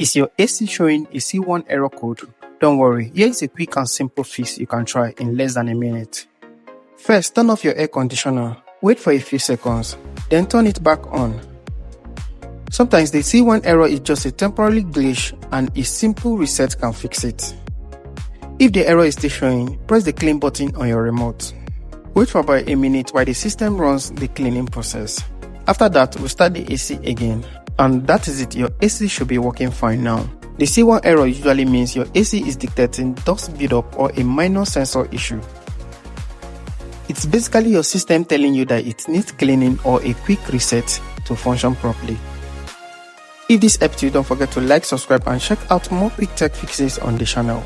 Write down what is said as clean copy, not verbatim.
Is your AC showing a C1 error code? Don't worry, here is a quick and simple fix you can try in less than a minute. First, turn off your air conditioner. Wait for a few seconds, then turn it back on. Sometimes the C1 error is just a temporary glitch and a simple reset can fix it. If the error is still showing, press the clean button on your remote. Wait for about a minute while the system runs the cleaning process. After that, we'll start the AC again. And that is it, your AC should be working fine now. The C1 error usually means your AC is detecting dust buildup or a minor sensor issue. It's basically your system telling you that it needs cleaning or a quick reset to function properly. If this helped you, don't forget to like, subscribe and check out more quick tech fixes on the channel.